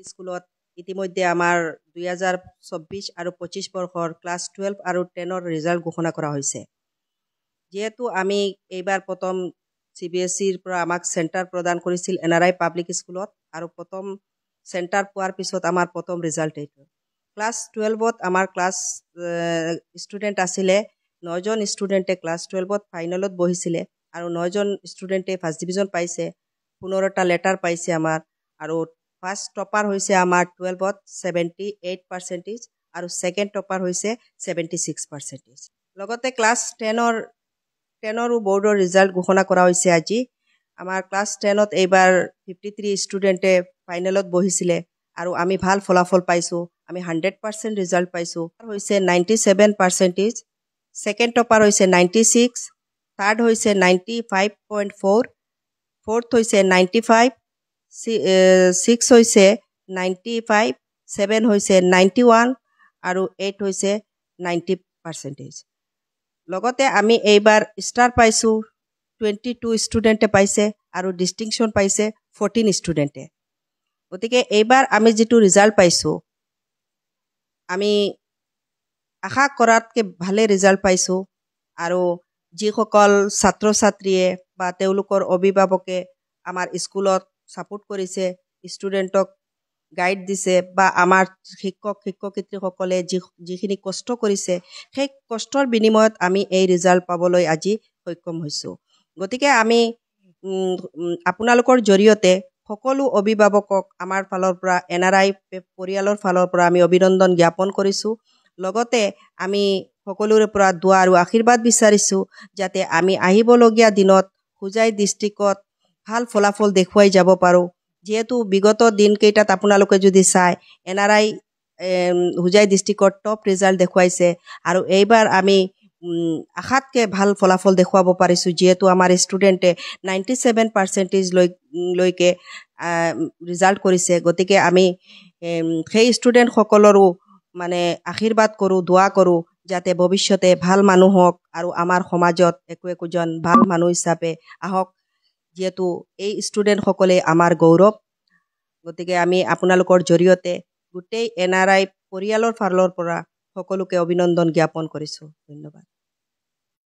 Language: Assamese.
স্কুলত ইতিমধ্যে আমাৰ 2024 আৰু 25 বৰ্ষৰ ক্লাছ 12 আৰু 10ৰ ৰিজাল্ট ঘোষণা কৰা হৈছে। যেহেতু আমি এইবাৰ প্ৰথম CBSEৰ পৰা আমাক চেণ্টাৰ প্ৰদান কৰিছিল NRI পাব্লিক স্কুলত আৰু প্ৰথম চেণ্টাৰ পোৱাৰ পিছত আমাৰ প্ৰথম ৰিজাল্ট এইটো। ক্লাছ 12ত আমাৰ ক্লাছ ষ্টুডেণ্ট আছিলে 9জন ষ্টুডেণ্টে ক্লাছ 12ত ফাইনেলত বহিছিলে আৰু 9জন ষ্টুডেণ্টে ফাৰ্ষ্ট ডিভিজন পাইছে, 15টা লেটাৰ পাইছে আমাৰ আৰু ফাৰ্ষ্ট টপাৰ হৈছে আমাৰ 12ত 78% আৰু ছেকেণ্ড টপাৰ হৈছে 76%। লগতে ক্লাছ 10ৰো বৰ্ডৰ ৰিজাল্ট ঘোষণা কৰা হৈছে আজি। আমাৰ ক্লাছ 10ত এইবাৰ 53 ষ্টুডেণ্টে ফাইনেলত বহিছিলে আৰু আমি ভাল ফলাফল পাইছোঁ। আমি 100% ৰিজাল্ট পাইছোঁ। হৈছে 97%, ছেকেণ্ড টপাৰ হৈছে 96, থাৰ্ড হৈছে 95.4, ফ'ৰ্থ হৈছে 95, 6 হৈছে 95, 7 হৈছে 91 আৰু 8 হৈছে 90%। লগতে আমি এইবাৰ ষ্টাৰ পাইছোঁ 22 ষ্টুডেণ্টে পাইছে আৰু ডিষ্টিংশ্যন পাইছে 14 ষ্টুডেণ্টে। গতিকে এইবাৰ আমি যিটো ৰিজাল্ট পাইছোঁ আমি আশা কৰাতকৈ ভালে ৰিজাল্ট পাইছোঁ আৰু যিসকল ছাত্ৰ ছাত্ৰীয়ে বা তেওঁলোকৰ অভিভাৱকে আমাৰ স্কুলত ছাপোৰ্ট কৰিছে, ষ্টুডেণ্টক গাইড দিছে বা আমাৰ শিক্ষক শিক্ষয়িত্ৰীসকলে যিখিনি কষ্ট কৰিছে সেই কষ্টৰ বিনিময়ত আমি এই ৰিজাল্ট পাবলৈ আজি সক্ষম হৈছোঁ। গতিকে আমি আপোনালোকৰ জৰিয়তে সকলো অভিভাৱকক আমাৰ ফালৰ পৰা NRI পৰিয়ালৰ ফালৰ পৰা আমি অভিনন্দন জ্ঞাপন কৰিছোঁ। লগতে আমি সকলোৰে পৰা দোৱা আৰু আশীৰ্বাদ বিচাৰিছোঁ যাতে আমি আহিবলগীয়া দিনত হোজাই ডিষ্ট্ৰিক্টত ভাল ফলাফল দেখুৱাই যাব পাৰোঁ। যিহেতু বিগত দিনকেইটাত আপোনালোকে যদি চাই NRI হোজাই ডিষ্ট্ৰিক্টত টপ ৰিজাল্ট দেখুৱাইছে আৰু এইবাৰ আমি আশাতকৈ ভাল ফলাফল দেখুৱাব পাৰিছোঁ। যিহেতু আমাৰ ষ্টুডেণ্টে 97% লৈকে ৰিজাল্ট কৰিছে। গতিকে আমি সেই ষ্টুডেণ্টসকলৰো মানে আশীৰ্বাদ কৰোঁ, দোৱা কৰোঁ যাতে ভৱিষ্যতে ভাল মানুহ হওক আৰু আমাৰ সমাজত একোজন ভাল মানুহ হিচাপে আহক। যিহেতু এই ষ্টুডেণ্টসকলে আমাৰ গৌৰৱ। গতিকে আমি আপোনালোকৰ জৰিয়তে গোটেই NRI পৰিয়ালৰ ফালৰ পৰা সকলোকে অভিনন্দন জ্ঞাপন কৰিছোঁ। ধন্যবাদ।